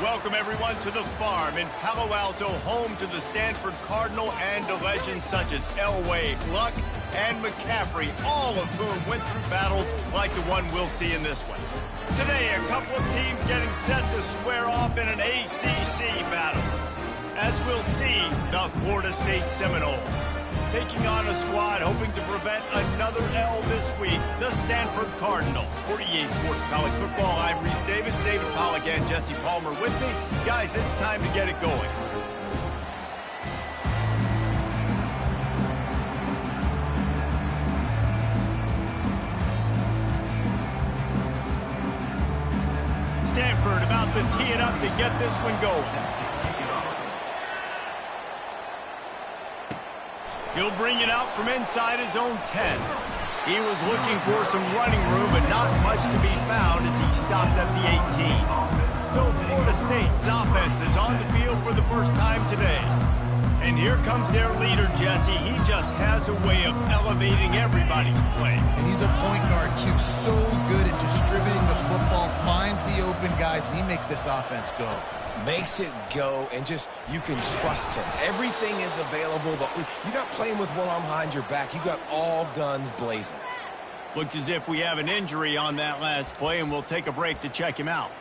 Welcome, everyone, to the farm in Palo Alto, home to the Stanford Cardinal and to legends such as Elway, Luck, and McCaffrey, all of whom went through battles like the one we'll see in this one. Today, a couple of teams getting set to square off in an ACC battle. As we'll see, the Florida State Seminoles taking on a squad hoping to prevent another L this week, the Stanford Cardinal. For EA Sports College Football, I'm Reese Davis, David Pollack, and Jesse Palmer with me. Guys, it's time to get it going. Stanford about to tee it up to get this one going. He'll bring it out from inside his own 10. He was looking for some running room, but not much to be found as he stopped at the 18. So Florida State's offense is on the field for the first time today. And here comes their leader, Jesse. He just has a way of elevating everybody's play. And he's a point guard, too. So good at distributing the football, finds the open guys, and he makes this offense go. Makes it go, and just, you can trust him. Everything is available. You're not playing with one arm behind your back. You got all guns blazing. Looks as if we have an injury on that last play, and we'll take a break to check him out.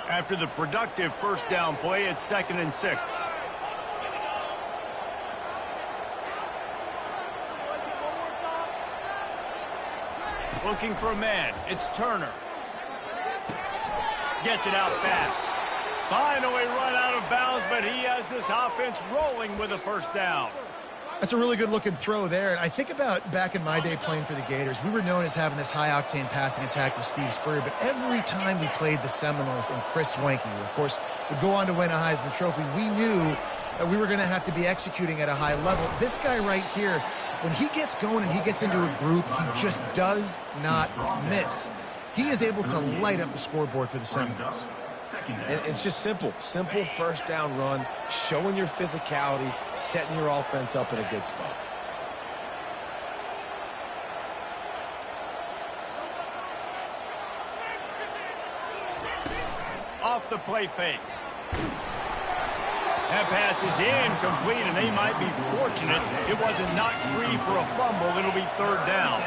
After the productive first down play, it's 2nd and 6. Looking for a man. It's Turner. Gets it out fast. Finally run out of bounds, but he has this offense rolling with a first down. That's a really good-looking throw there. And I think about back in my day playing for the Gators, we were known as having this high-octane passing attack with Steve Spurrier, but every time we played the Seminoles and Chris Swanky, who, of course, would go on to win a Heisman Trophy, we knew that we were going to have to be executing at a high level. This guy right here, when he gets going and he gets into a groove, he just does not miss. He is able to light up the scoreboard for the Seminoles. And it's just simple first down run, showing your physicality, setting your offense up in a good spot. Off the play fake. That pass is incomplete, and they might be fortunate it wasn't knocked free for a fumble. It'll be 3rd down.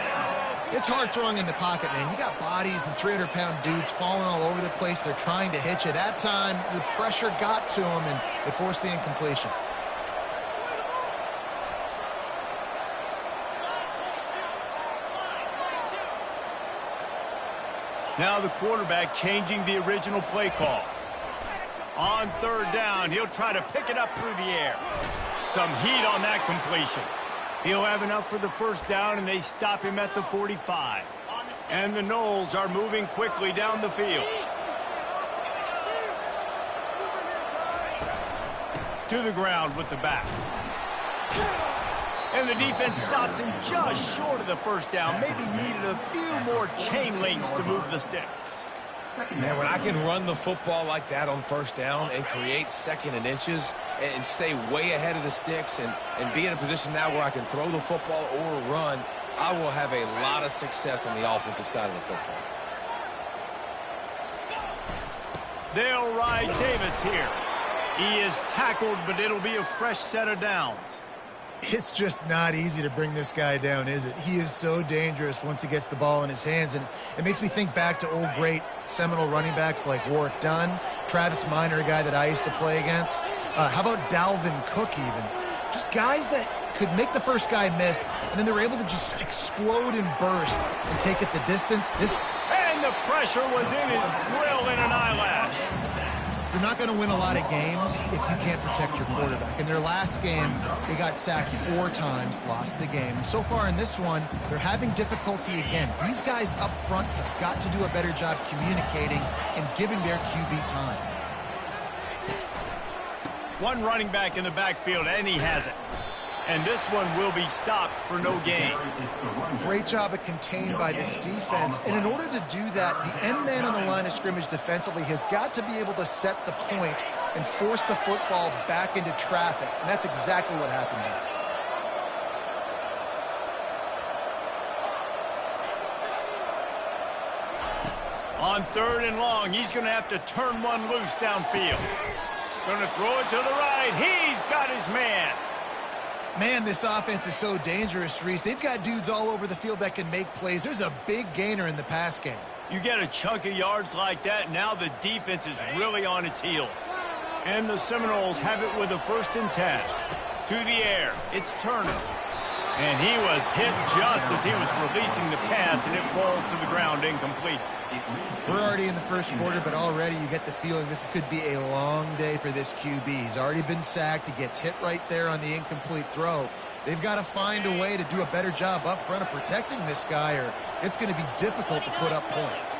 It's hard throwing in the pocket, man. You got bodies and 300-pound dudes falling all over the place. They're trying to hit you. That time, the pressure got to them, and it forced the incompletion. Now the quarterback changing the original play call. On 3rd down, he'll try to pick it up through the air. Some heat on that completion. He'll have enough for the first down, and they stop him at the 45. And the Noles are moving quickly down the field. To the ground with the back. And the defense stops him just short of the first down. Maybe needed a few more chain links to move the sticks. Man, when I can run the football like that on first down and create 2nd and inches and stay way ahead of the sticks and be in a position now where I can throw the football or run, I will have a lot of success on the offensive side of the football. They'll ride Davis here. He is tackled, but it'll be a fresh set of downs. It's just not easy to bring this guy down, is it? He is so dangerous once he gets the ball in his hands, and it makes me think back to old great Seminole running backs like Warwick Dunn, Travis Minor, a guy that I used to play against. How about Dalvin Cook even? Just guys that could make the first guy miss, and then they were able to just explode and burst and take it the distance. And the pressure was in his grill in an eyelash. You're not going to win a lot of games if you can't protect your quarterback. In their last game, they got sacked 4 times, lost the game. And so far in this one, they're having difficulty again. These guys up front have got to do a better job communicating and giving their QB time. One running back in the backfield, and he has it. And this one will be stopped for no gain. Great job of contained by this defense. And in order to do that, the end man on the line of scrimmage defensively has got to be able to set the point and force the football back into traffic. And that's exactly what happened here. On 3rd and long, he's going to have to turn one loose downfield. Going to throw it to the right. He's got his man. Man, this offense is so dangerous, Reese. They've got dudes all over the field that can make plays. There's a big gainer in the pass game. You get a chunk of yards like that, now the defense is really on its heels. And the Seminoles have it with a 1st and 10. To the air, it's Turner. And he was hit just as he was releasing the pass, and it falls to the ground incomplete. We're already in the first quarter, but already you get the feeling this could be a long day for this QB. He's already been sacked. He gets hit right there on the incomplete throw. They've got to find a way to do a better job up front of protecting this guy, or it's going to be difficult to put up points.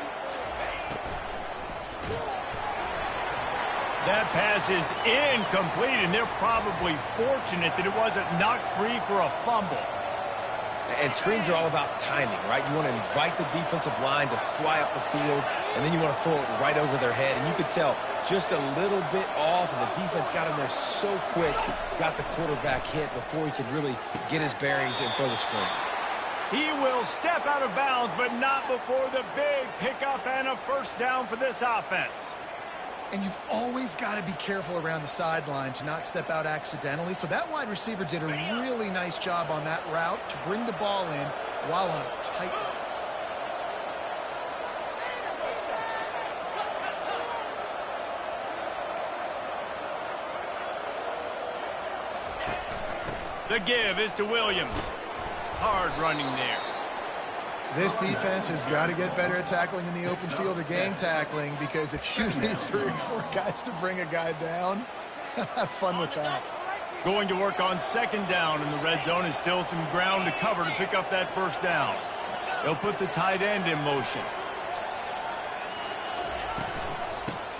That pass is incomplete, and they're probably fortunate that it wasn't knocked free for a fumble. And screens are all about timing, right? You want to invite the defensive line to fly up the field, and then you want to throw it right over their head. And you could tell just a little bit off, and the defense got in there so quick, got the quarterback hit before he could really get his bearings and throw the screen. He will step out of bounds, but not before the big pickup and a 1st down for this offense. And you've always got to be careful around the sideline to not step out accidentally. So that wide receiver did a really nice job on that route to bring the ball in while on a tight route. The give is to Williams. Hard running there. This defense has got to get better at tackling in the open field or gang tackling, because if you need 3 or 4 guys to bring a guy down, have fun with that. Going to work on 2nd down, and the red zone is still some ground to cover to pick up that 1st down. They'll put the tight end in motion.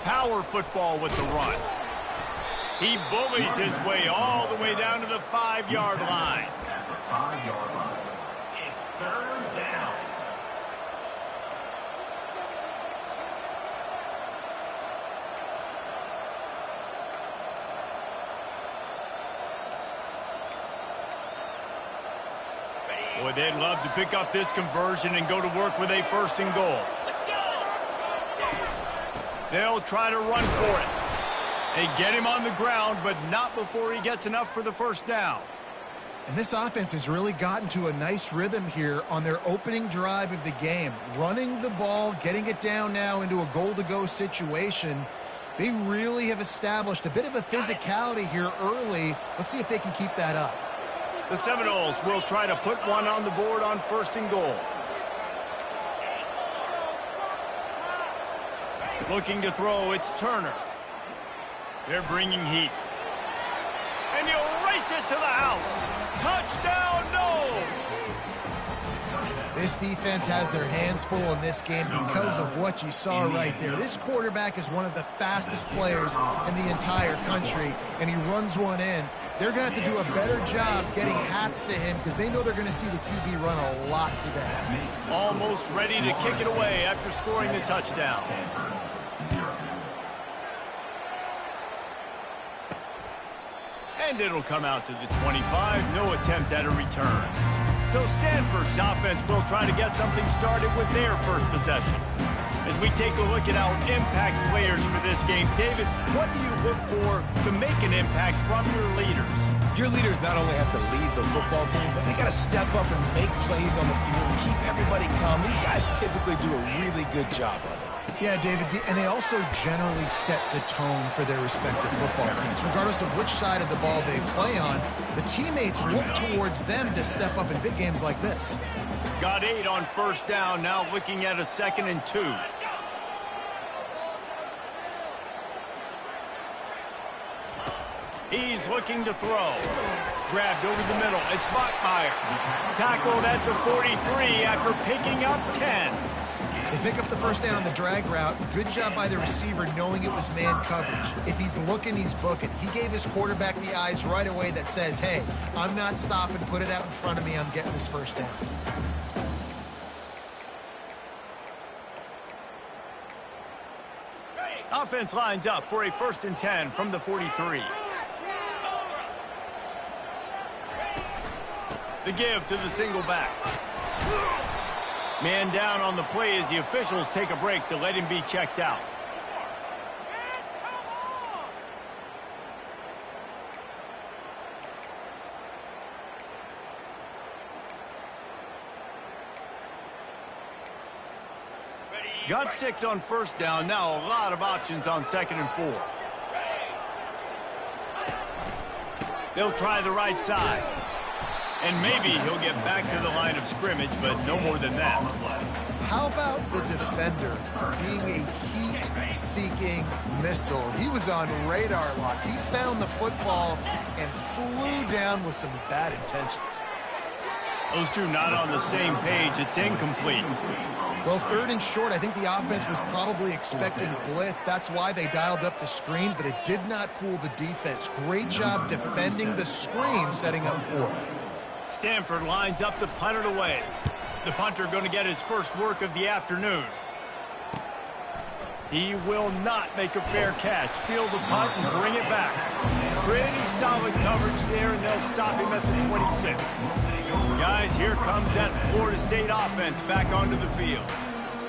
Power football with the run. He bullies his way all the way down to the 5-yard line. At the 5-yard line, it's 3rd down. Boy, they'd love to pick up this conversion and go to work with a 1st and goal. They'll try to run for it. They get him on the ground, but not before he gets enough for the 1st down. And this offense has really gotten to a nice rhythm here on their opening drive of the game. Running the ball, getting it down now into a goal-to-go situation. They really have established a bit of a physicality here early. Let's see if they can keep that up. The Seminoles will try to put one on the board on 1st and goal. Looking to throw, it's Turner. They're bringing heat. And he'll race it to the house. Touchdown, no! This defense has their hands full in this game because of what you saw right there. This quarterback is one of the fastest players in the entire country, and he runs one in. They're going to have to do a better job getting hats to him because they know they're going to see the QB run a lot today. Almost ready to kick it away after scoring the touchdown. And it'll come out to the 25. No attempt at a return. So Stanford's offense will try to get something started with their 1st possession. As we take a look at our impact players for this game, David, what do you look for to make an impact from your leaders? Your leaders not only have to lead the football team, but they got to step up and make plays on the field and keep everybody calm. These guys typically do a really good job of it. Yeah, David, and they also generally set the tone for their respective football teams. Regardless of which side of the ball they play on, the teammates look towards them to step up in big games like this. Got 8 on 1st down, now looking at a 2nd and 2. He's looking to throw. Grabbed over the middle. It's Bachmeier. Tackled at the 43 after picking up 10. They pick up the 1st down on the drag route. Good job by the receiver knowing it was man coverage. If he's looking, he's booking. He gave his quarterback the eyes right away that says, hey, I'm not stopping. Put it out in front of me. I'm getting this 1st down. Offense lines up for a 1st and 10 from the 43. The give to the single back. Man down on the play as the officials take a break to let him be checked out. Got 6 on first down. Now a lot of options on 2nd and 4. They'll try the right side. And maybe he'll get back to the line of scrimmage, but no more than that. How about the defender being a heat-seeking missile? He was on radar lock. He found the football and flew down with some bad intentions. Those two not on the same page. It's incomplete. Well, 3rd and short, I think the offense was probably expecting blitz. That's why they dialed up the screen, but it did not fool the defense. Great job defending the screen, setting up 4th. Stanford lines up to punt it away. The punter going to get his first work of the afternoon. He will not make a fair catch. Field the punt and bring it back. Pretty solid coverage there, and they'll stop him at the 26. Guys, here comes that Florida State offense back onto the field.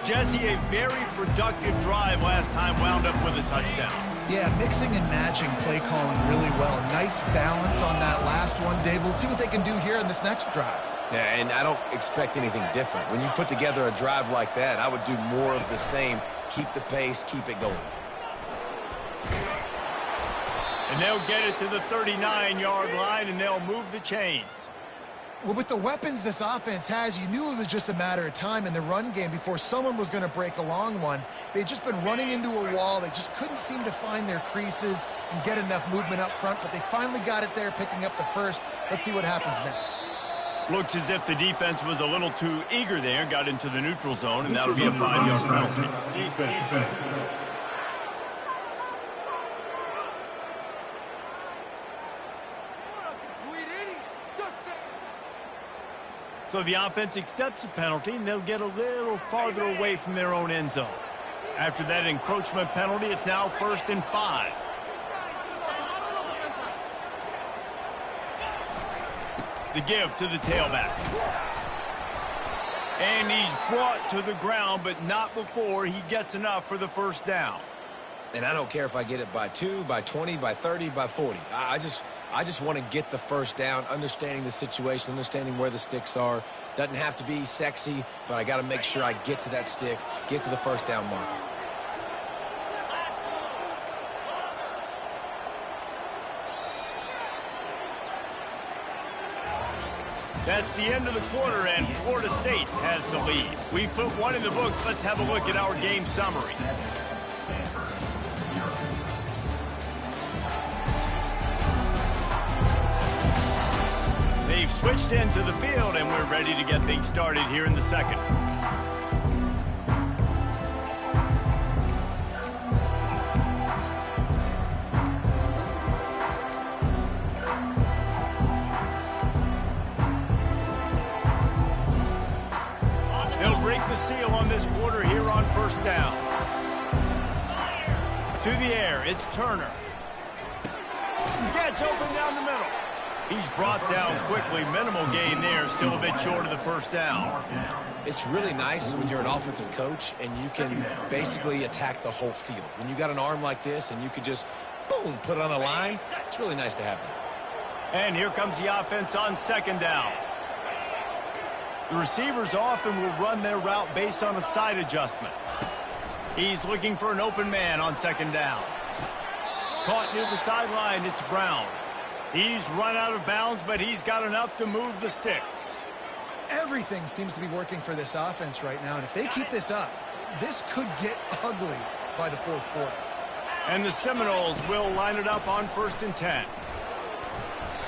Jesse, a very productive drive last time, wound up with a touchdown. Yeah, mixing and matching play calling really well. Nice balance on that last one, Dave. Let's see what they can do here in this next drive. Yeah, and I don't expect anything different. When you put together a drive like that, I would do more of the same. Keep the pace, keep it going. And they'll get it to the 39-yard line, and they'll move the chains. Well, with the weapons this offense has, you knew it was just a matter of time in the run game before someone was going to break a long one. They'd just been running into a wall. They just couldn't seem to find their creases and get enough movement up front, but they finally got it there, picking up the first. Let's see what happens next. Looks as if the defense was a little too eager there, got into the neutral zone, and that'll be a 5-yard penalty. Defense. So the offense accepts the penalty, and they'll get a little farther away from their own end zone. After that encroachment penalty, it's now 1st and 5. The give to the tailback. And he's brought to the ground, but not before he gets enough for the first down. And I don't care if I get it by 2, by 20, by 30, by 40. I just want to get the first down, understanding the situation, understanding where the sticks are. Doesn't have to be sexy, but I got to make sure I get to that stick, get to the first down marker. That's the end of the quarter, and Florida State has the lead. We put one in the books. Let's have a look at our game summary. They've switched into the field, and we're ready to get things started here in the second. They'll break the seal on this quarter here on first down. To the air, it's Turner. Gets open down the middle. He's brought down quickly. Minimal gain there. Still a bit short of the first down. It's really nice when you're an offensive coach and you can basically attack the whole field. When you got an arm like this and you could just, boom, put it on a line, it's really nice to have that. And here comes the offense on second down. The receivers often will run their route based on a side adjustment. He's looking for an open man on second down. Caught near the sideline, it's Brown. He's run out of bounds, but he's got enough to move the sticks. Everything seems to be working for this offense right now, and if they keep this up, this could get ugly by the fourth quarter. And the Seminoles will line it up on 1st and 10.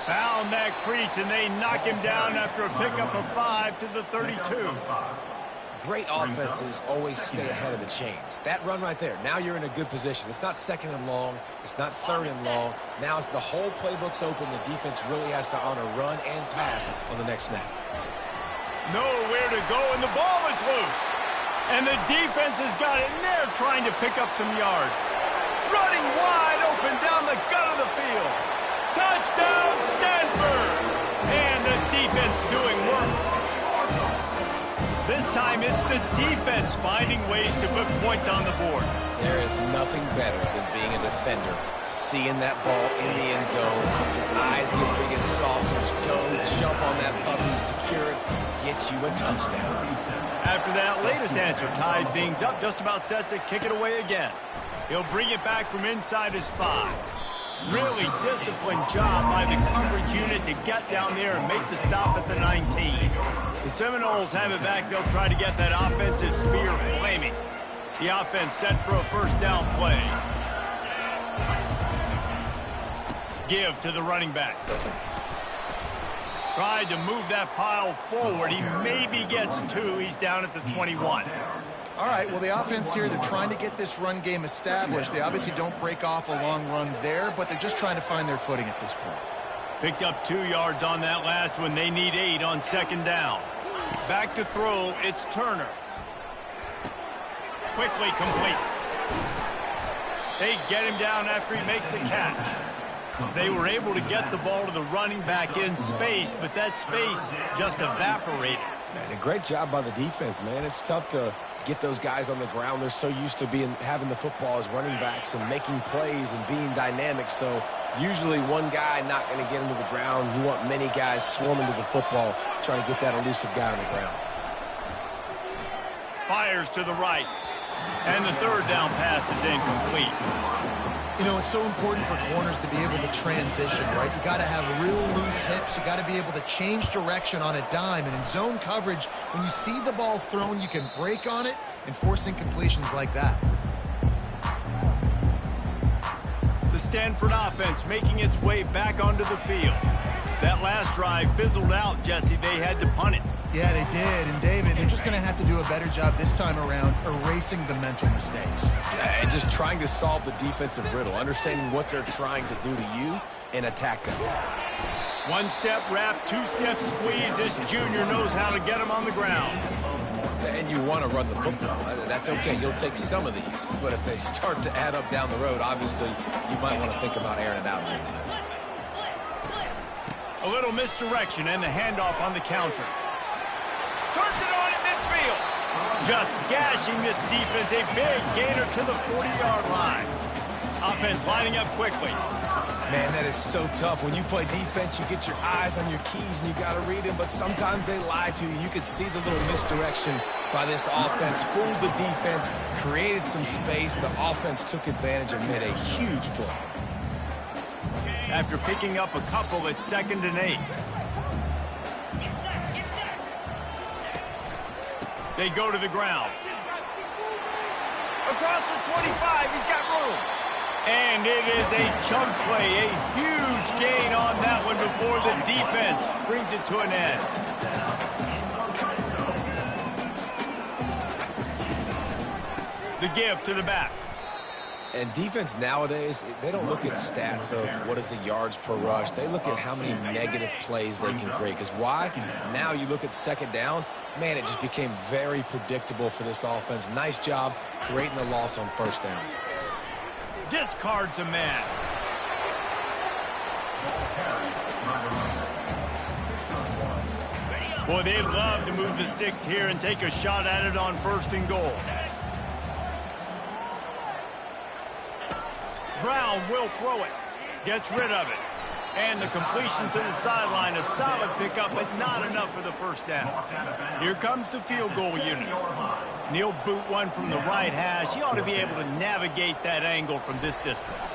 Found that crease, and they knock him down after a pickup of 5 to the 32. Great offenses always stay ahead of the chains. That run right there, now you're in a good position. It's not 2nd and long. It's not 3rd and long. Now it's the whole playbook's open. The defense really has to honor run and pass on the next snap. Nowhere to go, and the ball is loose. And the defense has got it, and they're trying to pick up some yards. Running wide open down the gut of the field. Touchdown, Stanford! And the defense doing work. This time it's the defense finding ways to put points on the board. There is nothing better than being a defender, seeing that ball in the end zone, your eyes get big as saucers, go jump on that puppy, secure it, get you a touchdown. After that latest answer tied things up, just about set to kick it away again. He'll bring it back from inside his 5. Really disciplined job by the coverage unit to get down there and make the stop at the 19. The Seminoles have it back. They'll try to get that offensive spear flaming. The offense set for a first down play. Give to the running back. Tried to move that pile forward. He maybe gets 2. He's down at the 21. All right, well, the offense here, they're trying to get this run game established. They obviously don't break off a long run there, but they're just trying to find their footing at this point. Picked up 2 yards on that last one. They need 8 on second down. Back to throw, it's Turner. Quickly complete. They get him down after he makes the catch. They were able to get the ball to the running back in space, but that space just evaporated. And a great job by the defense, man. It's tough to get those guys on the ground. They're so used to having the football as running backs and making plays and being dynamic. So usually one guy not going to get him to the ground. You want many guys swarming to the football, trying to get that elusive guy on the ground. Fires to the right. And the third down pass is incomplete. You know, it's so important for corners to be able to transition, right? You got to have real loose hips. You got to be able to change direction on a dime. And in zone coverage, when you see the ball thrown, you can break on it and force incompletions like that. The Stanford offense making its way back onto the field. That last drive fizzled out, Jesse. They had to punt it. Yeah, they did. And, David, they're just going to have to do a better job this time around erasing the mental mistakes. And just trying to solve the defensive riddle, understanding what they're trying to do to you and attack them. 1-step wrap, 2-step squeeze. This junior knows how to get him on the ground. And you want to run the football. That's okay. You'll take some of these. But if they start to add up down the road, obviously, you might want to think about airing it out a little bit. A little misdirection and the handoff on the counter. Turns it on at midfield. Just gashing this defense. A big gainer to the 40-yard line. Offense lining up quickly. Man, that is so tough. When you play defense, you get your eyes on your keys and you got to read them, but sometimes they lie to you. You could see the little misdirection by this offense, fooled the defense, created some space. The offense took advantage and made a huge play. After picking up a couple, it's 2nd and 8. They go to the ground. Across the 25, he's got room. And it is a chunk play, a huge gain on that one before the defense brings it to an end. The give to the back. And defense nowadays, they don't look at stats of what is the yards per rush. They look at how many negative plays they can create. Because why? Now you look at second down, man, it just became very predictable for this offense. Nice job creating the loss on first down. Discards a man. Boy, they'd love to move the sticks here and take a shot at it on 1st and goal. Brown will throw it. Gets rid of it. And the completion to the sideline. A solid pickup, but not enough for the first down. Here comes the field goal unit. He'll boot one from the right hash. He ought to be able to navigate that angle from this distance.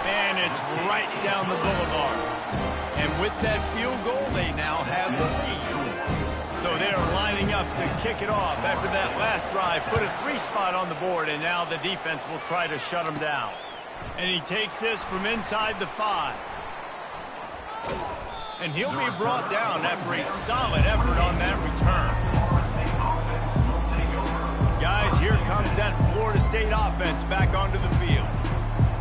And it's right down the boulevard. And with that field goal, they now have the lead. So they're lining up to kick it off after that last drive. Put a 3-spot on the board, and now the defense will try to shut them down. And he takes this from inside the 5. And he'll be brought down after a solid effort on that return. Guys, here comes that Florida State offense back onto the field.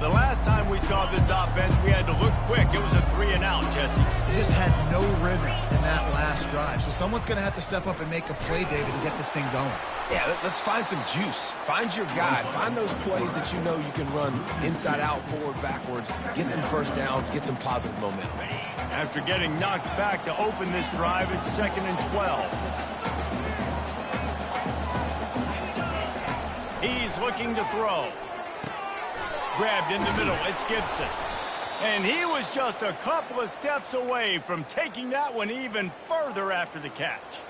The last time we saw this offense, we had to look quick. It was a 3-and-out, Jesse. They just had no rhythm in that last drive. So someone's going to have to step up and make a play, David, and get this thing going. Yeah, let's find some juice. Find your guy. Find those plays that you know you can run inside out, forward, backwards. Get some first downs. Get some positive momentum. After getting knocked back to open this drive, it's 2nd and 12. is looking to throw. Grabbed in the middle, it's Gibson. And he was just a couple of steps away from taking that one even further after the catch.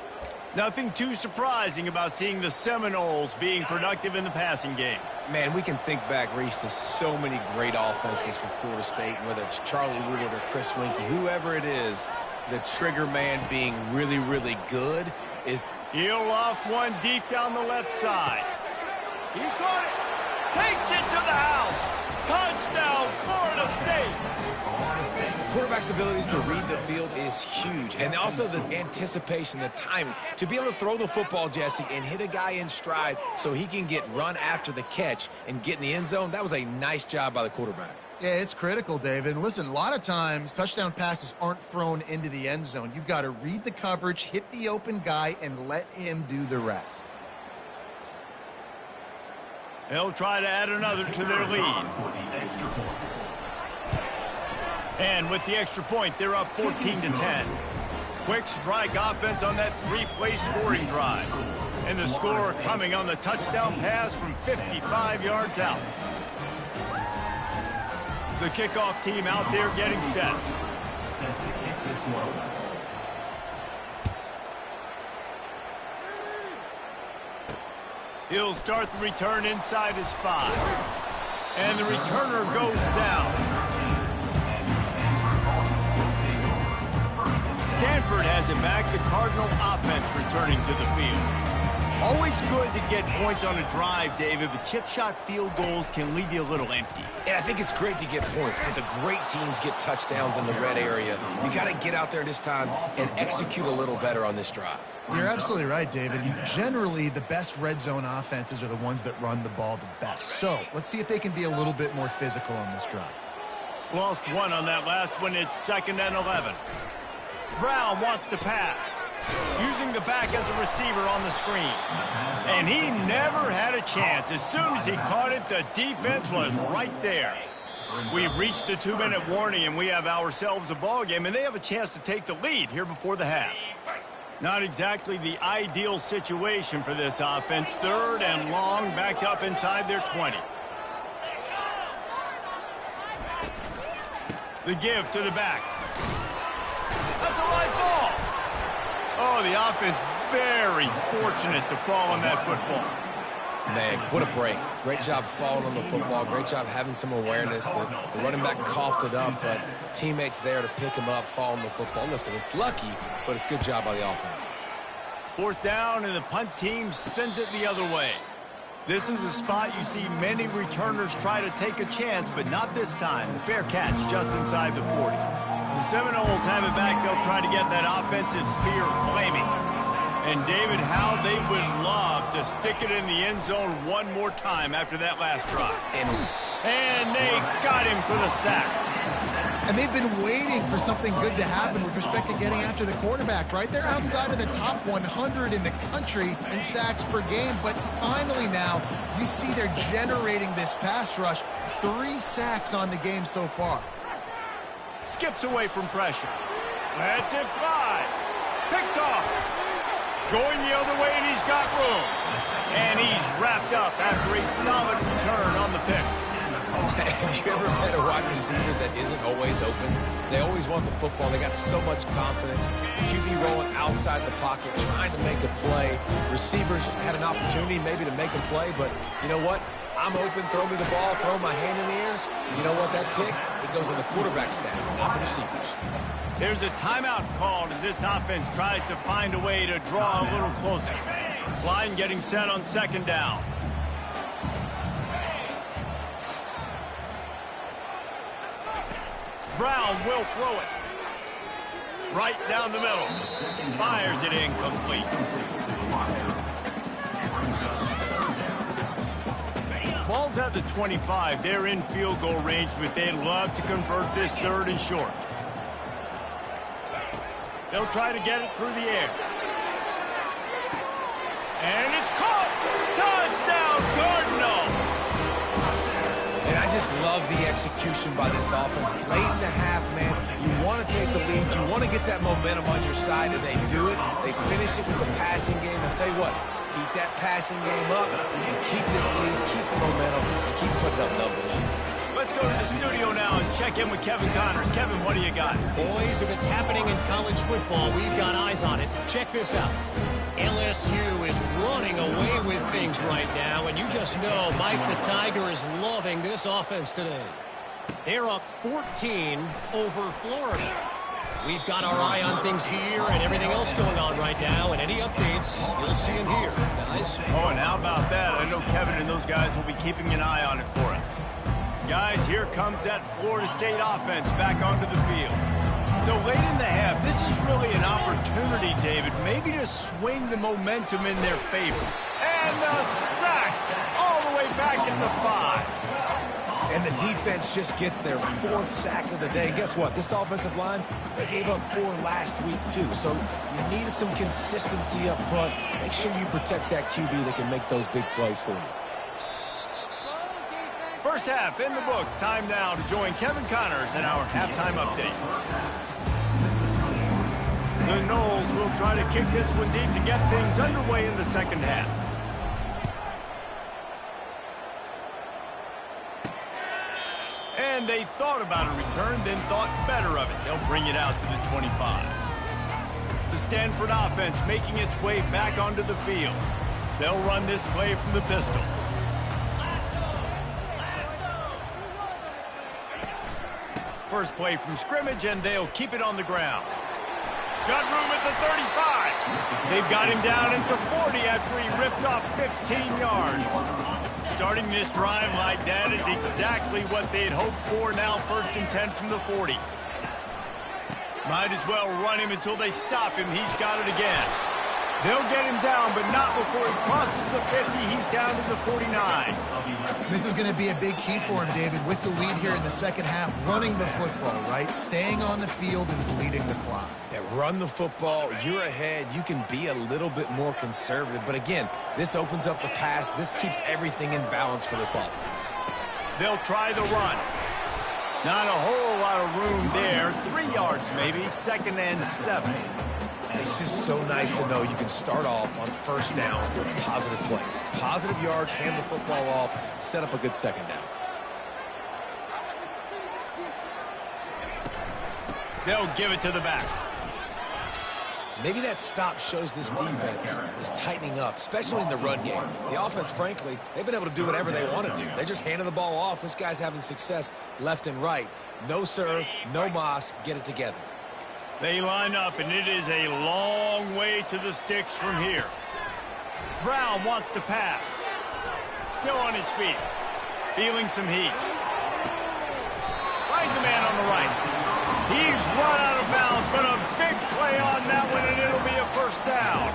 Nothing too surprising about seeing the Seminoles being productive in the passing game. Man, we can think back, Reese, to so many great offenses for Florida State, whether it's Charlie Wood or Chris Winkie, whoever it is, the trigger man being really, really good is... He'll loft one deep down the left side. He caught it. Takes it to the house. Touchdown, Florida State. Quarterback's abilities to read the field is huge. And also the anticipation, the timing. To be able to throw the football, Jesse, and hit a guy in stride so he can get run after the catch and get in the end zone, that was a nice job by the quarterback. Yeah, it's critical, David. And listen, a lot of times touchdown passes aren't thrown into the end zone. You've got to read the coverage, hit the open guy, and let him do the rest. They'll try to add another to their lead. And with the extra point, they're up 14-10. Quick strike offense on that three-play scoring drive. And the score coming on the touchdown pass from 55 yards out. The kickoff team out there getting set. He'll start the return inside his 5. And the returner goes down. Stanford has it back. The Cardinal offense returning to the field. Always good to get points on a drive, David, but chip shot field goals can leave you a little empty. And I think it's great to get points, but the great teams get touchdowns in the red area. You got to get out there this time and execute a little better on this drive. You're absolutely right, David. Generally, the best red zone offenses are the ones that run the ball the best. So let's see if they can be a little bit more physical on this drive. Lost one on that last one. It's 2nd and 11. Brown wants to pass, using the back as a receiver on the screen. And he never had a chance. As soon as he caught it, the defense was right there. We've reached the 2-minute warning, and we have ourselves a ball game, and they have a chance to take the lead here before the half. Not exactly the ideal situation for this offense. 3rd and long, backed up inside their 20. The give to the back. That's a live ball. Oh, the offense very fortunate to fall on that football. Man, what a break. Great job falling on the football. Great job having some awareness. The running back coughed it up, but teammates there to pick him up, fall on the football. Listen, it's lucky, but it's a good job by the offense. 4th down, and the punt team sends it the other way. This is a spot you see many returners try to take a chance, but not this time. The fair catch just inside the 40. The Seminoles have it back. They'll try to get that offensive spear flaming. And, David, how they would love to stick it in the end zone one more time after that last drive. And they got him for the sack. And they've been waiting for something good to happen with respect to getting after the quarterback, right? They're outside of the top 100 in the country in sacks per game, but finally now you see they're generating this pass rush. 3 sacks on the game so far. Skips away from pressure. Lets it fly. Picked off. Going the other way, and he's got room. And he's wrapped up after a solid return on the pick. Have you ever met a wide receiver that isn't always open? They always want the football. They got so much confidence. QB rolling outside the pocket, trying to make a play. Receivers had an opportunity maybe to make a play, but you know what? I'm open, throw me the ball, throw my hand in the air. You know what? That pick, it goes in the quarterback stats, not the receivers. There's a timeout called as this offense tries to find a way to draw a little closer. Line getting set on 2nd down. Brown will throw it. Right down the middle. Fires it incomplete. Ball's at the 25. They're in field goal range, but they'd love to convert this 3rd and short. They'll try to get it through the air. And it's caught! Touchdown, Cardinal! And I just love the execution by this offense. Late in the half, man, you want to take the lead. You want to get that momentum on your side, and they do it. They finish it with the passing game. I'll tell you what, Keep that passing game up, and keep this lead, keep the momentum, and keep putting up numbers. Let's go to the studio now and check in with Kevin Connors. Kevin, what do you got? Boys, if it's happening in college football, we've got eyes on it. Check this out. LSU is running away with things right now, and you just know Mike the Tiger is loving this offense today. They're up 14 over Florida. We've got our eye on things here and everything else going on right now, and any updates, you'll see them here, guys. Oh, and how about that? I know Kevin and those guys will be keeping an eye on it for us. Guys, here comes that Florida State offense back onto the field. So late in the half, this is really an opportunity, David, maybe to swing the momentum in their favor. And a sack all the way back at the 5. And the defense just gets their 4th sack of the day. And guess what? This offensive line, they gave up 4 last week, too. So you need some consistency up front. Make sure you protect that QB that can make those big plays for you. First half in the books. Time now to join Kevin Connors in our halftime update. The Noles will try to kick this one deep to get things underway in the second half. And they thought about a return, then thought better of it. They'll bring it out to the 25. The Stanford offense making its way back onto the field. They'll run this play from the pistol. First play from scrimmage, and they'll keep it on the ground. Got room at the 35. They've got him down at the 40 after he ripped off 15 yards. Starting this drive like that is exactly what they'd hoped for. Now 1st and 10 from the 40. Might as well run him until they stop him. He's got it again. They'll get him down, but not before he crosses the 50. He's down to the 49. This is going to be a big key for him, David, with the lead here in the second half, running the football, right? Staying on the field and bleeding the clock. Yeah, run the football. You're ahead. You can be a little bit more conservative. But again, this opens up the pass. This keeps everything in balance for this offense. They'll try the run. Not a whole lot of room there. 3 yards maybe. 2nd and 7. It's just so nice to know you can start off on 1st down with positive plays. Positive yards, hand the football off, set up a good 2nd down. They'll give it to the back. Maybe that stop shows this defense is tightening up, especially in the run game. The offense, frankly, they've been able to do whatever they want to do. They're just handing the ball off. This guy's having success left and right. No serve, no moss, get it together. They line up, and it is a long way to the sticks from here. Brown wants to pass. Still on his feet. Feeling some heat. Finds a man on the right. He's run out of bounds, but a big play on that one, and it'll be a 1st down.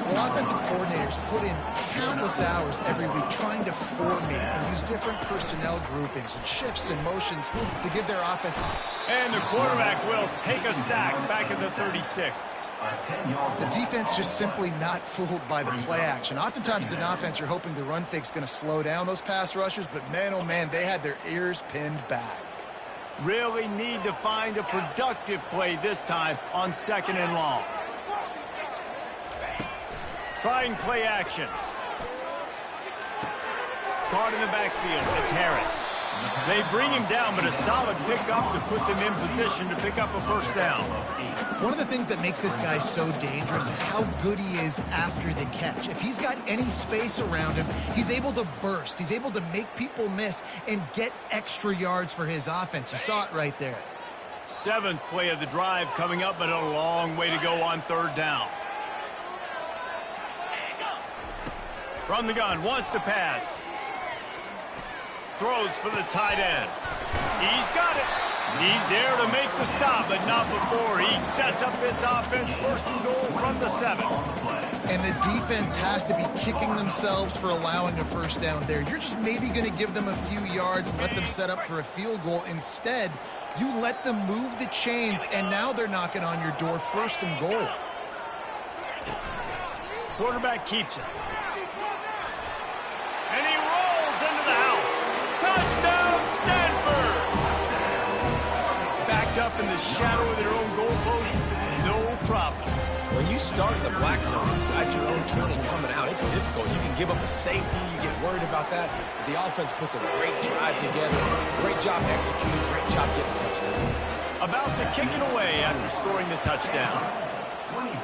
Well, offensive coordinators put in countless hours every week trying to formate and use different personnel groupings and shifts and motions to give their offenses. And the quarterback will take a sack back at the 36. The defense just simply not fooled by the play action. Oftentimes, as an offense, you're hoping the run fake's going to slow down those pass rushers, but man, oh man, they had their ears pinned back. Really need to find a productive play this time on 2nd and long. Trying play action. Caught in the backfield. It's Harris. They bring him down, but a solid pickup to put them in position to pick up a 1st down. One of the things that makes this guy so dangerous is how good he is after the catch. If he's got any space around him, he's able to burst. He's able to make people miss and get extra yards for his offense. You saw it right there. 7th play of the drive coming up, but a long way to go on 3rd down. From the gun, wants to pass. Throws for the tight end. He's got it. He's there to make the stop, but not before he sets up this offense. 1st and goal from the 7. And the defense has to be kicking themselves for allowing a 1st down there. You're just maybe going to give them a few yards and let them set up for a field goal. Instead, you let them move the chains, and now they're knocking on your door. 1st and goal. Quarterback keeps it. And he rolls into the house. Touchdown, Stanford! Backed up in the shadow of their own goalpost, no problem. When you start in the black zone inside your own 20 coming out, it's difficult. You can give up a safety. You get worried about that. The offense puts a great drive together. Great job executing. Great job getting a touchdown. About to kick it away after scoring the touchdown. 24,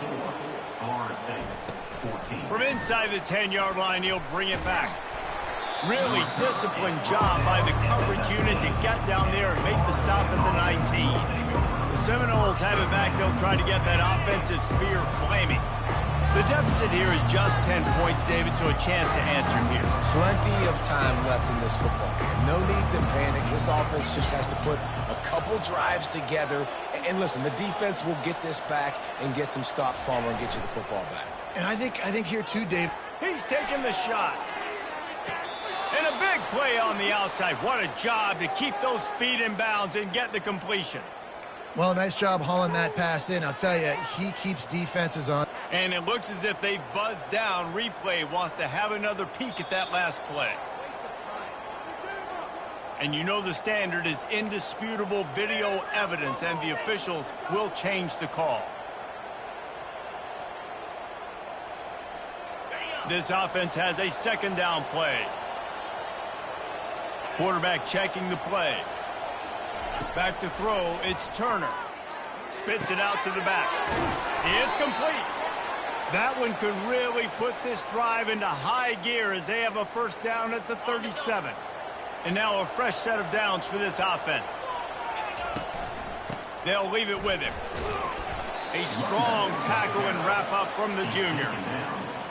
Florida State, 14. From inside the 10-yard line, he'll bring it back. Really disciplined job by the coverage unit to get down there and make the stop at the 19. The Seminoles have it back. They'll try to get that offensive spear flaming. The deficit here is just 10 points, David, so a chance to answer here. Plenty of time left in this football game. No need to panic. This offense just has to put a couple drives together. And listen, the defense will get this back and get some stops, Palmer, and get you the football back. And I think here too, Dave. He's taking the shot. And a big play on the outside. What a job to keep those feet in bounds and get the completion. Well, nice job hauling that pass in. I'll tell you, he keeps defenses on. And it looks as if they've buzzed down. Replay wants to have another peek at that last play. And you know the standard is indisputable video evidence, and the officials will change the call. This offense has a second down play. Quarterback checking the play. Back to throw, it's Turner. Spits it out to the back. It's complete. That one could really put this drive into high gear as they have a first down at the 37. And now a fresh set of downs for this offense. They'll leave it with him. A strong tackle and wrap up from the junior.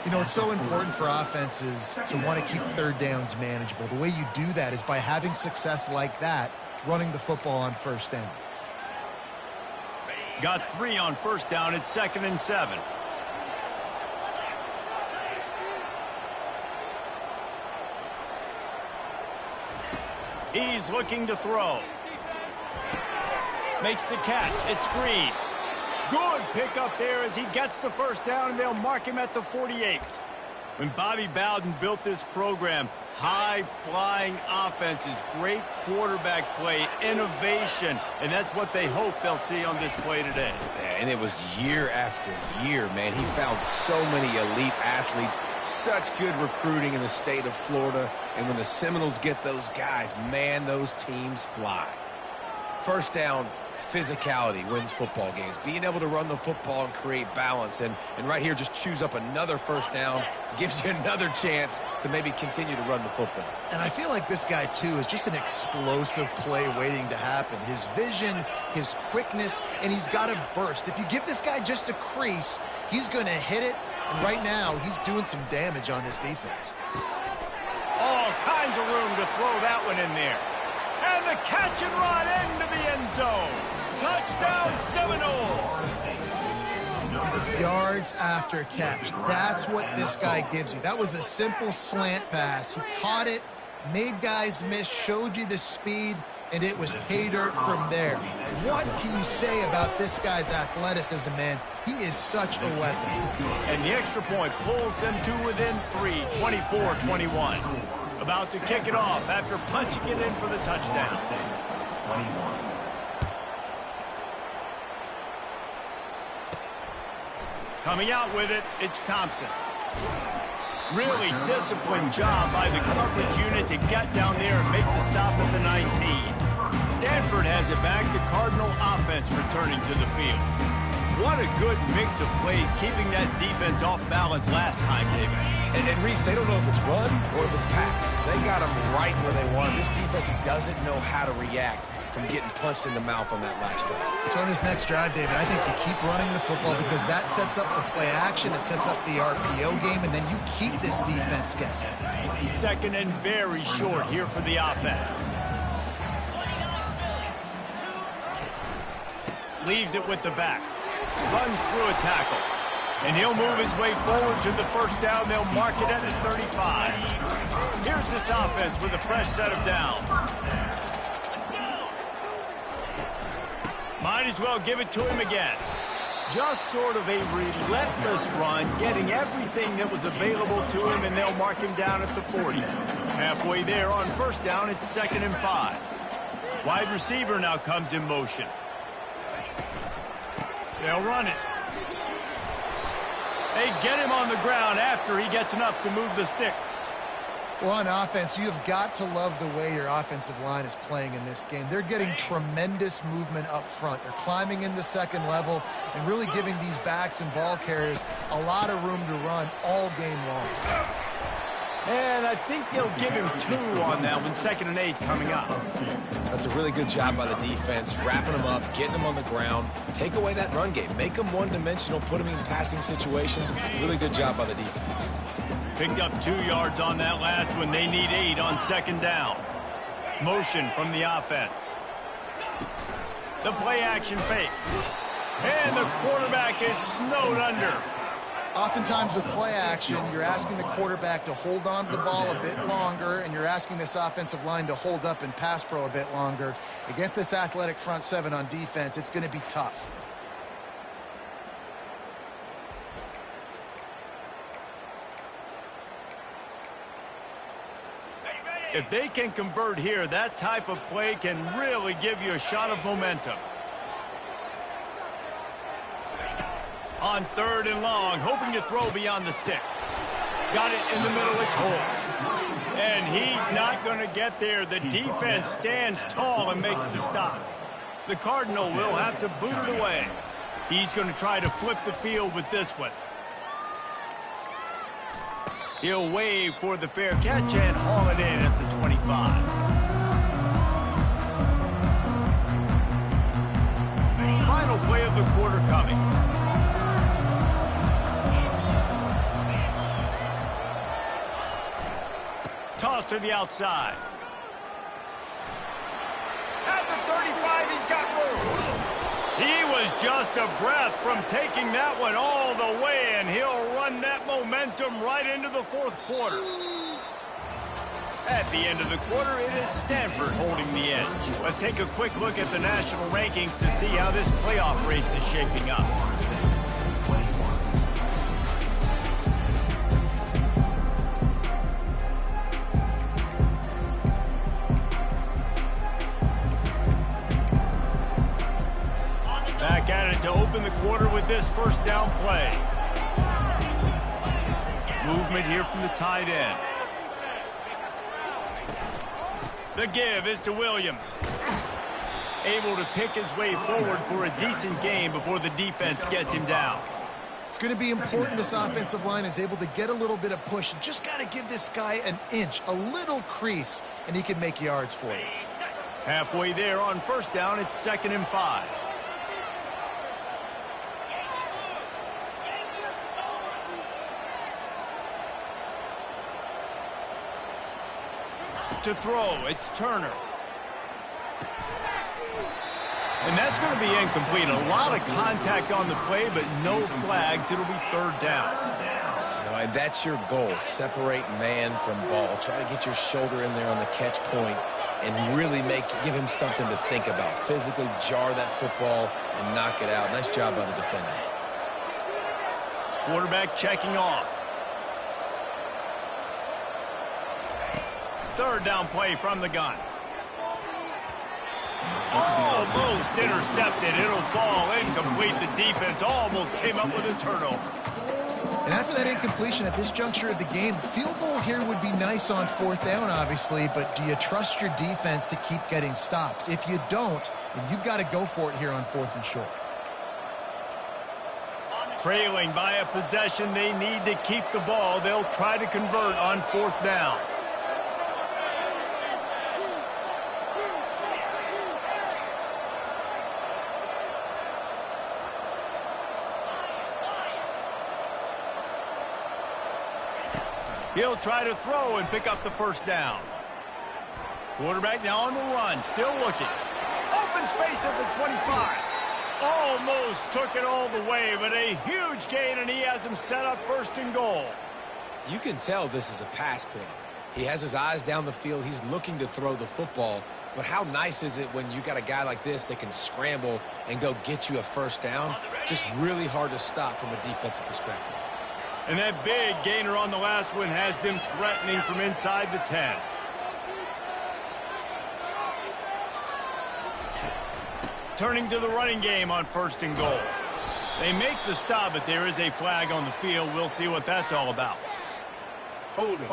You know, it's so important for offenses to want to keep third downs manageable. The way you do that is by having success like that, running the football on first down. Got 3 on first down. It's 2nd and 7. He's looking to throw. Makes the catch. It's Green. Good pickup there as he gets the first down, and they'll mark him at the 48. When Bobby Bowden built this program, high-flying offenses, great quarterback play, innovation, and that's what they hope they'll see on this play today. And it was year after year, man. He found so many elite athletes, such good recruiting in the state of Florida, and when the Seminoles get those guys, man, those teams fly. First down, physicality wins football games. Being able to run the football and create balance. And right here, just choose up another first down, gives you another chance to maybe continue to run the football. And I feel like this guy, too, is just an explosive play waiting to happen. His vision, his quickness, and he's got a burst. If you give this guy just a crease, he's going to hit it. And right now, he's doing some damage on this defense. All kinds of room to throw that one in there. And the catch and run into the end zone. Touchdown, Seminoles. Yards after catch. That's what this guy gives you. That was a simple slant pass. He caught it, made guys miss, showed you the speed, and it was pay dirt from there. What can you say about this guy's athleticism, man? He is such a weapon. And the extra point pulls them to within 3, 24-21. About to kick it off after punching it in for the touchdown. Coming out with it, it's Thompson. Really disciplined job by the coverage unit to get down there and make the stop at the 19. Stanford has it back. The Cardinal offense returning to the field. What a good mix of plays, keeping that defense off balance last time, David. And Reese, they don't know if it's run or if it's pass. They got them right where they want. This defense doesn't know how to react from getting punched in the mouth on that last drive. So on this next drive, David, I think you keep running the football because that sets up the play action, it sets up the RPO game, and then you keep this defense guessing. 2nd and very short here for the offense. Leaves it with the back. Runs through a tackle. And he'll move his way forward to the first down. They'll mark it at the 35. Here's this offense with a fresh set of downs. Might as well give it to him again. Just sort of a relentless run, getting everything that was available to him, and they'll mark him down at the 40. Halfway there on first down, it's 2nd and 5. Wide receiver now comes in motion. They'll run it. They get him on the ground after he gets enough to move the sticks. Well, on offense, you have got to love the way your offensive line is playing in this game. They're getting tremendous movement up front. They're climbing in the second level and really giving these backs and ball carriers a lot of room to run all game long. And I think they'll give him 2 on that one, 2nd and 8 coming up. That's a really good job by the defense, wrapping them up, getting them on the ground. Take away that run game. Make them one-dimensional, put them in passing situations. Really good job by the defense. Picked up 2 yards on that last one. They need 8 on 2nd down. Motion from the offense. The play-action fake. And the quarterback is snowed under. Oftentimes with play action, you're asking the quarterback to hold on to the ball a bit longer, and you're asking this offensive line to hold up in pass pro a bit longer. Against this athletic front 7 on defense, it's going to be tough. If they can convert here, that type of play can really give you a shot of momentum. On 3rd and long, hoping to throw beyond the sticks. Got it in the middle, it's Holt. And he's not going to get there. The defense stands tall and makes the stop. The Cardinal will have to boot it away. He's going to try to flip the field with this one. He'll wave for the fair catch and haul it in at the 25. Final play of the quarter coming. Toss to the outside. At the 35, he's got room. He was just a breath from taking that one all the way, and he'll run that momentum right into the 4th quarter. At the end of the quarter, it is Stanford holding the edge. Let's take a quick look at the national rankings to see how this playoff race is shaping up. Back at it to open the quarter with this 1st down play. Movement here from the tight end. The give is to Williams. Able to pick his way forward for a decent game before the defense gets him down. It's going to be important this offensive line is able to get a little bit of push. Just got to give this guy an inch, a little crease, and he can make yards for you. Halfway there on 1st down, it's 2nd and 5. To throw, it's Turner. And that's going to be incomplete. A lot of contact on the play, but no flags. It'll be 3rd down. And that's your goal. Separate man from ball. Try to get your shoulder in there on the catch point and really give him something to think about. Physically jar that football and knock it out. Nice job by the defender. Quarterback checking off. 3rd down play from the gun. Almost intercepted. It'll fall incomplete. The defense almost came up with a turnover. And after that incompletion at this juncture of the game, field goal here would be nice on 4th down, obviously, but do you trust your defense to keep getting stops? If you don't, then you've got to go for it here on 4th and short. Trailing by a possession, they need to keep the ball. They'll try to convert on 4th down. He'll try to throw and pick up the 1st down. Quarterback now on the run, still looking. Open space at the 25. Almost took it all the way, but a huge gain, and he has him set up 1st and goal. You can tell this is a pass play. He has his eyes down the field. He's looking to throw the football. But how nice is it when you got a guy like this that can scramble and go get you a 1st down? Just really hard to stop from a defensive perspective. And that big gainer on the last one has them threatening from inside the 10. Turning to the running game on 1st and goal. They make the stop, but there is a flag on the field. We'll see what that's all about. Holding.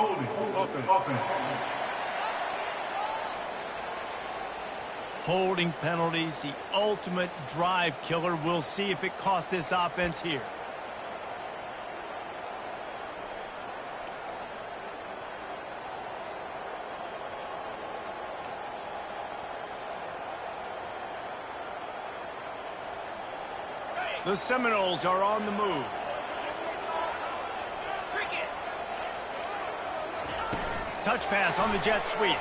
Offense. Holding penalties, the ultimate drive killer. We'll see if it costs this offense here. The Seminoles are on the move. Touch pass on the jet sweep.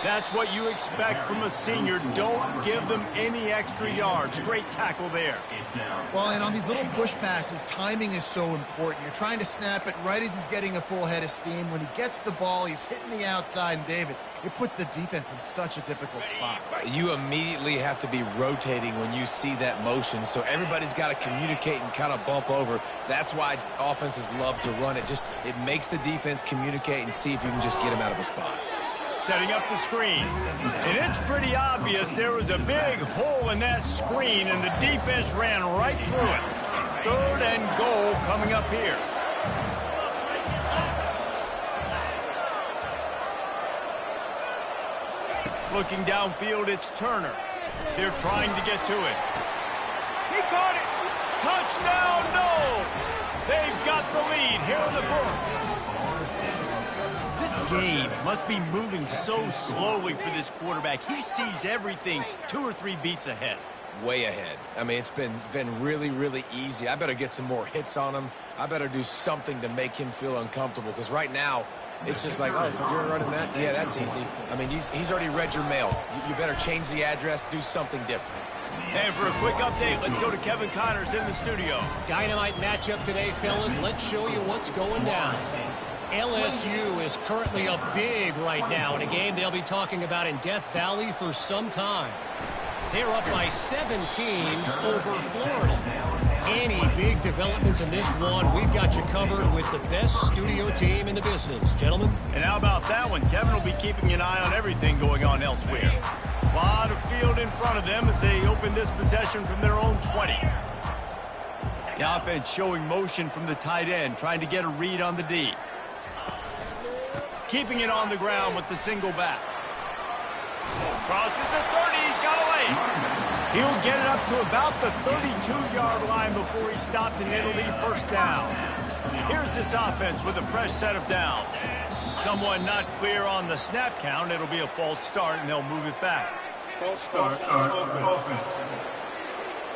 That's what you expect from a senior. Don't give them any extra yards. Great tackle there. Well, and on these little push passes, timing is so important. You're trying to snap it right as he's getting a full head of steam. When he gets the ball, he's hitting the outside, and David, it puts the defense in such a difficult spot. You immediately have to be rotating when you see that motion, so everybody's got to communicate and kind of bump over. That's why offenses love to run it. It makes the defense communicate and see if you can just get him out of a spot. Setting up the screen. And it's pretty obvious there was a big hole in that screen, and the defense ran right through it. 3rd and goal coming up here. Looking downfield, it's Turner. They're trying to get to it. He caught it. Touchdown, no! They've got the lead here in the 4th. This game must be moving so slowly for this quarterback. He sees everything 2 or 3 beats ahead. Way ahead. I mean, it's been really, really easy. I better get some more hits on him. I better do something to make him feel uncomfortable, because right now, it's just like, oh, you're running that? Yeah, that's easy. I mean, he's already read your mail. You better change the address, do something different. And for a quick update, let's go to Kevin Connors in the studio. Dynamite matchup today, fellas. Let's show you what's going down. LSU is currently up big right now in a game they'll be talking about in Death Valley for some time. They're up by 17 over Florida. Any big developments in this one, we've got you covered with the best studio team in the business, gentlemen. And how about that one? Kevin will be keeping an eye on everything going on elsewhere. A lot of field in front of them as they open this possession from their own 20. The offense showing motion from the tight end, trying to get a read on the D. Keeping it on the ground with the single back. Crosses the 30, he's got a lane. He'll get it up to about the 32-yard line before he stopped, and it'll be 1st down. Here's this offense with a fresh set of downs. Someone not clear on the snap count. It'll be a false start, and they'll move it back. False start.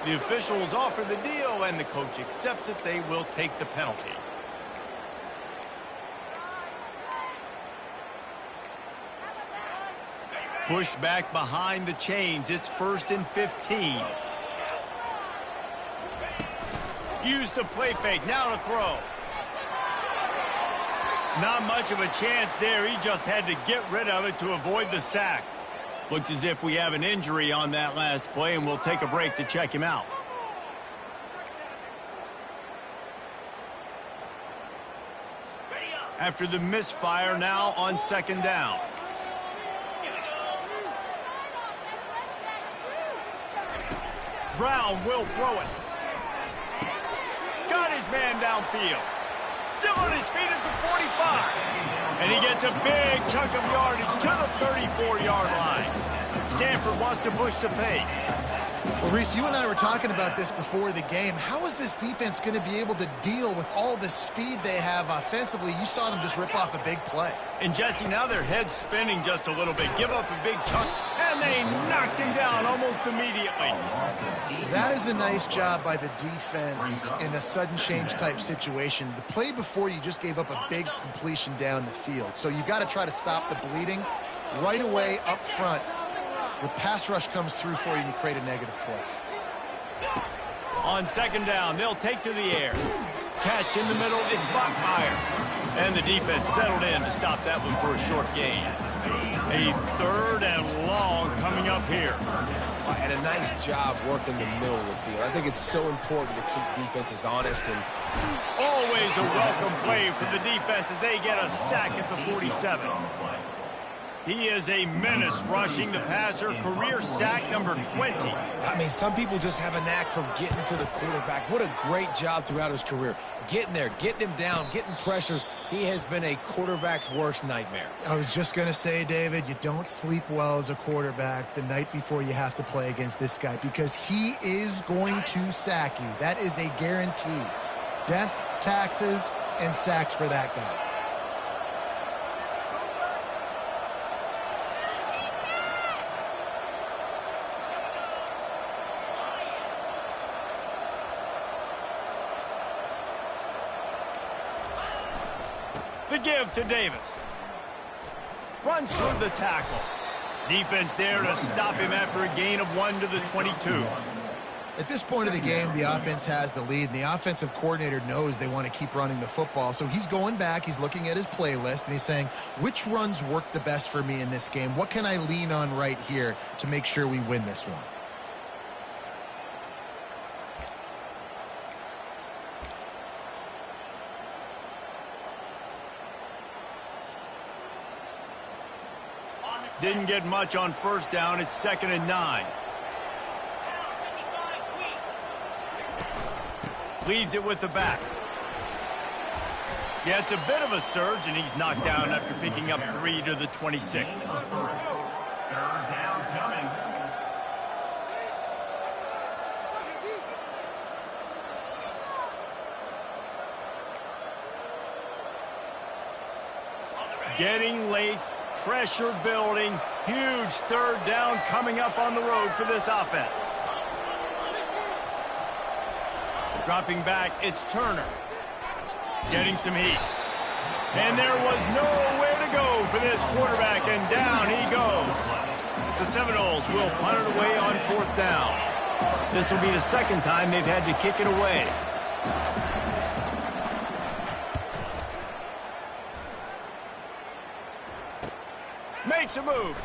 The officials offer the deal, and the coach accepts it. They will take the penalty. Pushed back behind the chains. It's 1st and 15. Use the play fake. Now to throw. Not much of a chance there. He just had to get rid of it to avoid the sack. Looks as if we have an injury on that last play, and we'll take a break to check him out. After the misfire, now on 2nd down. Brown will throw it. Got his man downfield. Still on his feet at the 45. And he gets a big chunk of yardage to the 34-yard line. Stanford wants to push the pace. Well, Reese, you and I were talking about this before the game. How is this defense going to be able to deal with all the speed they have offensively? You saw them just rip off a big play. And, Jesse, now their head's spinning just a little bit. Give up a big chunk, and they knocked him down almost immediately. That is a nice job by the defense in a sudden change type situation. The play before, you just gave up a big completion down the field. So you've got to try to stop the bleeding right away up front. The pass rush comes through for you and you create a negative play. On 2nd down, they'll take to the air. Catch in the middle, it's Bachmeier. And the defense settled in to stop that one for a short gain. A 3rd and long coming up here. And a nice job working the middle of the field. I think it's so important to keep defenses honest. And always a welcome play for the defense as they get a sack at the 47. He is a menace rushing the passer, career sack number 20. I mean, some people just have a knack for getting to the quarterback. What a great job throughout his career. Getting there, getting him down, getting pressures. He has been a quarterback's worst nightmare. I was just going to say, David, you don't sleep well as a quarterback the night before you have to play against this guy because he is going to sack you. That is a guarantee. Death, taxes, and sacks for that guy. The give to Davis. Runs through the tackle. Defense there to stop him after a gain of 1 to the 22. At this point of the game, the offense has the lead, and the offensive coordinator knows they want to keep running the football. So he's going back, he's looking at his playlist, and he's saying, which runs work the best for me in this game? What can I lean on right here to make sure we win this one? Didn't get much on first down. It's 2nd and 9. Leaves it with the back. Yeah, it's a bit of a surge, and he's knocked down after picking up 3 to the 26. Third down coming. Getting late. Pressure building. Huge 3rd down coming up on the road for this offense. Dropping back, it's Turner. Getting some heat. And there was nowhere to go for this quarterback, and down he goes. The Seminoles will punt it away on 4th down. This will be the 2nd time they've had to kick it away. Makes a move.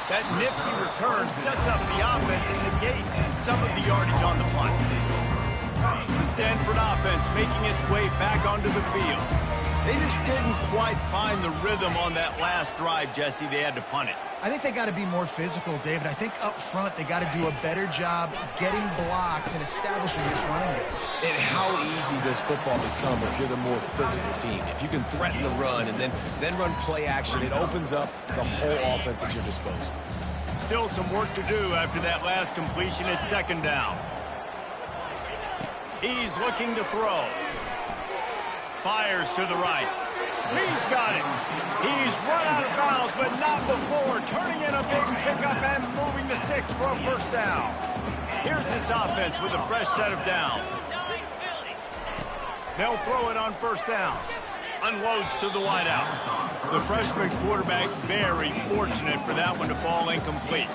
That nifty return sets up the offense and negates some of the yardage on the punt. The Stanford offense making its way back onto the field. They just didn't quite find the rhythm on that last drive, Jesse. They had to punt it. I think they got to be more physical, David. I think up front they got to do a better job getting blocks and establishing this running game. And how easy does football become if you're the more physical team? If you can threaten the run and then run play action, it opens up the whole offense at your disposal. Still some work to do after that last completion at 2nd down. He's looking to throw. Fires to the right. He's got it. He's run out of bounds, but not before. Turning in a big pickup and moving the sticks for a 1st down. Here's this offense with a fresh set of downs. They'll throw it on 1st down. Unloads to the wideout. The freshman quarterback very fortunate for that one to fall incomplete.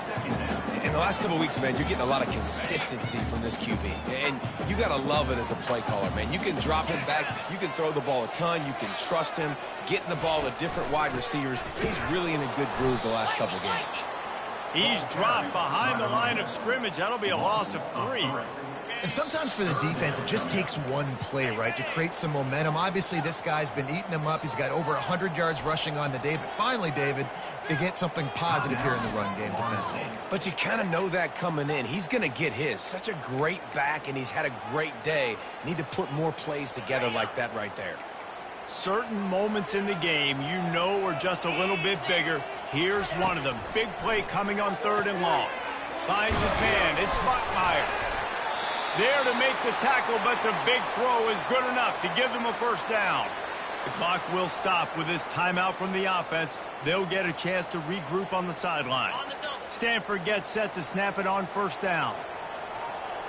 In the last couple of weeks, man, you're getting a lot of consistency from this QB. And you got to love it as a play caller, man. You can drop him back. You can throw the ball a ton. You can trust him. Getting the ball to different wide receivers. He's really in a good groove the last couple of games. He's dropped behind the line of scrimmage. That'll be a loss of 3. And sometimes for the defense, it just takes one play, right, to create some momentum. Obviously, this guy's been eating them up. He's got over 100 yards rushing on the day. But finally, David, they get something positive here in the run game defensively. But you kind of know that coming in. He's going to get his. Such a great back, and he's had a great day. Need to put more plays together like that right there. Certain moments in the game you know are just a little bit bigger. Here's one of them. Big play coming on 3rd and long. Finds his man. It's Buckmeyer. There to make the tackle, but the big throw is good enough to give them a 1st down. The clock will stop with this timeout from the offense. They'll get a chance to regroup on the sideline. Stanford gets set to snap it on 1st down.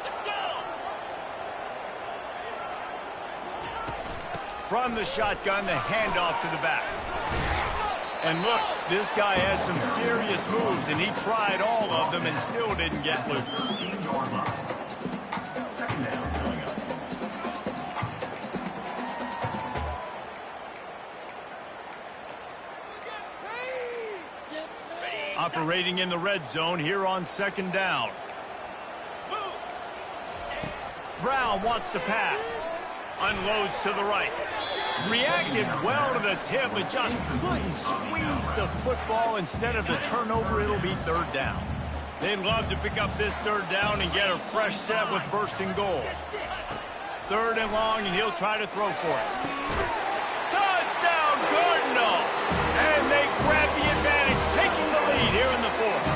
Let's go! From the shotgun, the handoff to the back. And look, this guy has some serious moves, and he tried all of them and still didn't get loose. Operating in the red zone here on 2nd down. Brown wants to pass. Unloads to the right. Reacted well to the tip, but just couldn't squeeze the football. Instead of the turnover, it'll be third down. They'd love to pick up this third down and get a fresh set with first and goal. Third and long, and he'll try to throw for it. Touchdown, Cardinal! And they grab the advantage, taking the lead here in the fourth.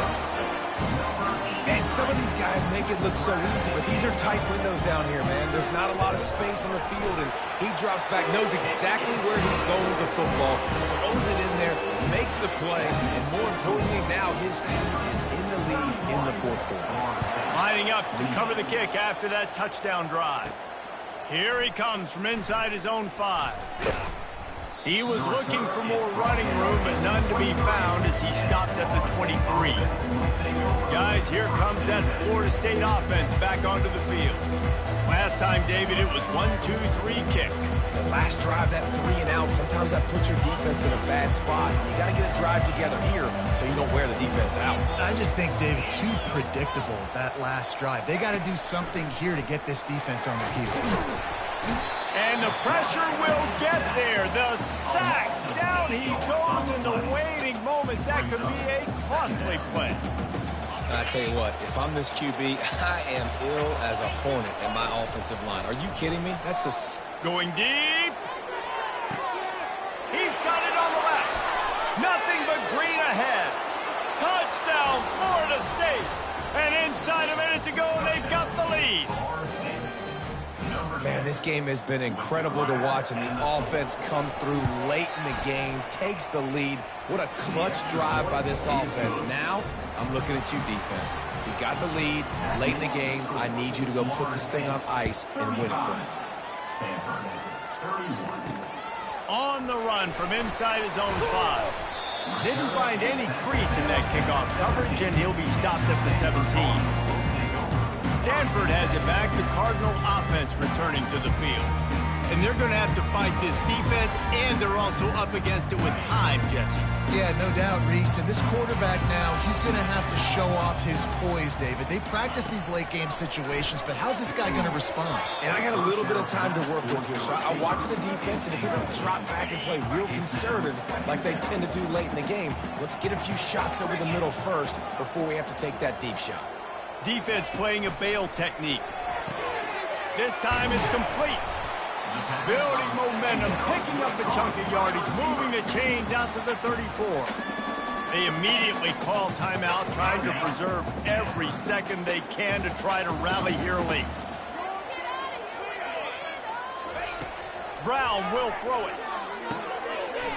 And some of these guys make it look so easy, but these are tight windows down here, man. There's not a lot of space on the field, and he drops back, knows exactly where he's going with the football, throws it in there, makes the play, and more importantly, now his team is in the lead in the fourth quarter. Lining up to cover the kick after that touchdown drive. Here he comes from inside his own 5. He was looking for more running room, but none to be found as he stopped at the 23. Guys, here comes that Florida State offense back onto the field. Last time, David, it was 1-2-3 kick. The last drive, that 3 and out, sometimes that puts your defense in a bad spot. And you got to get a drive together here so you don't wear the defense out. I just think, David, too predictable, that last drive. They got to do something here to get this defense on the field. And the pressure will get there. The sack. Down he goes in the waiting moments. That could be a costly play. I tell you what, if I'm this QB, I am ill as a hornet at my offensive line. Are you kidding me? That's the... Going deep. He's got it on the left. Nothing but green ahead. Touchdown, Florida State. And inside a minute to go, they've got the lead. Man, this game has been incredible to watch, and the offense comes through late in the game, takes the lead. What a clutch drive by this offense. Now, I'm looking at you, defense. We got the lead late in the game. I need you to go put this thing on ice and win it for me. On the run from inside his own 5. Didn't find any crease in that kickoff coverage, and he'll be stopped at the 17. Stanford has it back. The Cardinal offense returning to the field. And they're going to have to fight this defense, and they're also up against it with time, Jesse. Yeah, no doubt, Reese. And this quarterback now, he's going to have to show off his poise, David. They practice these late-game situations, but how's this guy going to respond? And I got a little bit of time to work with here, so I watch the defense, and if they're going to drop back and play real conservative like they tend to do late in the game, let's get a few shots over the middle first before we have to take that deep shot. Defense playing a bail technique. This time it's complete. Building momentum, picking up a chunk of yardage, moving the chains out to the 34. They immediately call timeout, trying to preserve every second they can to try to rally here late. Brown will throw it.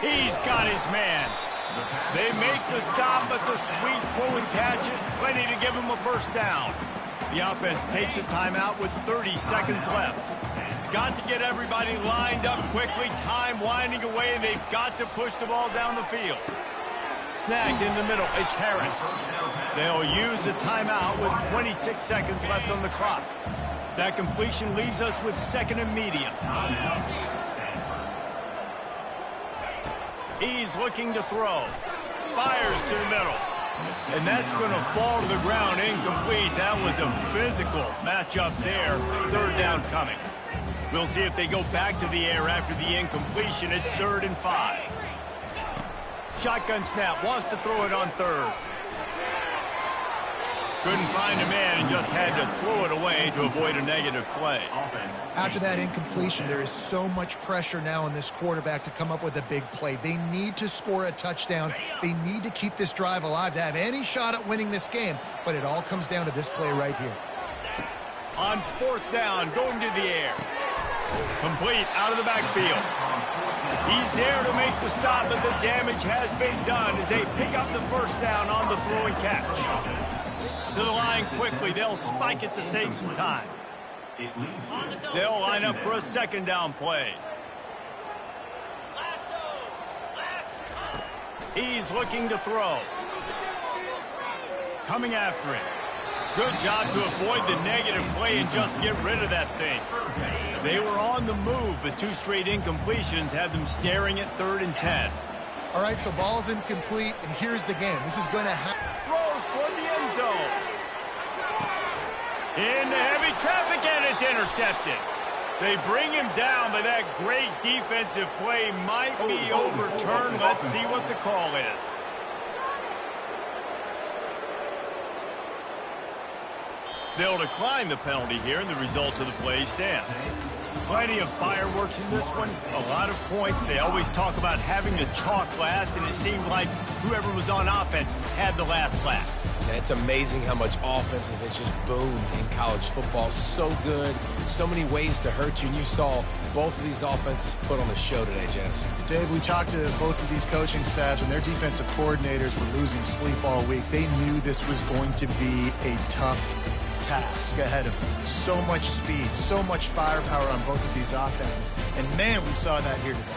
He's got his man. They make the stop, but the sweet throw and catch is plenty to give him a first down. The offense takes a timeout with 30 seconds left. Got to get everybody lined up quickly. Time winding away, and they've got to push the ball down the field. Snagged in the middle, it's Harris. They'll use a timeout with 26 seconds left on the clock. That completion leaves us with second and medium. He's looking to throw. Fires to the middle. And that's going to fall to the ground incomplete. That was a physical matchup there. Third down coming. We'll see if they go back to the air after the incompletion. It's 3rd and 5. Shotgun snap. Wants to throw it on third. Couldn't find a man and just had to throw it away to avoid a negative play. After that incompletion, there is so much pressure now on this quarterback to come up with a big play. They need to score a touchdown. They need to keep this drive alive to have any shot at winning this game. But it all comes down to this play right here. On 4th down, going to the air. Complete out of the backfield. He's there to make the stop, but the damage has been done as they pick up the first down on the throw and catch. To the line quickly. They'll spike it to save some time. They'll line up for a second down play. He's looking to throw. Coming after it. Good job to avoid the negative play and just get rid of that thing. They were on the move, but 2 straight incompletions had them staring at 3rd and 10. All right, so ball's incomplete, and here's the game. This is going to happen. Throws toward the end zone. Into heavy traffic, and it's intercepted. They bring him down, but that great defensive play might be overturned. Let's see what the call is. They'll decline the penalty here, and the result of the play stands. Plenty of fireworks in this one. A lot of points. They always talk about having the chalk last, and it seemed like whoever was on offense had the last laugh. And it's amazing how much offense has just boomed in college football. So good. So many ways to hurt you, and you saw both of these offenses put on the show today, Jess. Dave, we talked to both of these coaching staffs, and their defensive coordinators were losing sleep all week. They knew this was going to be a tough task ahead of them. So much speed, so much firepower on both of these offenses. And man, we saw that here today.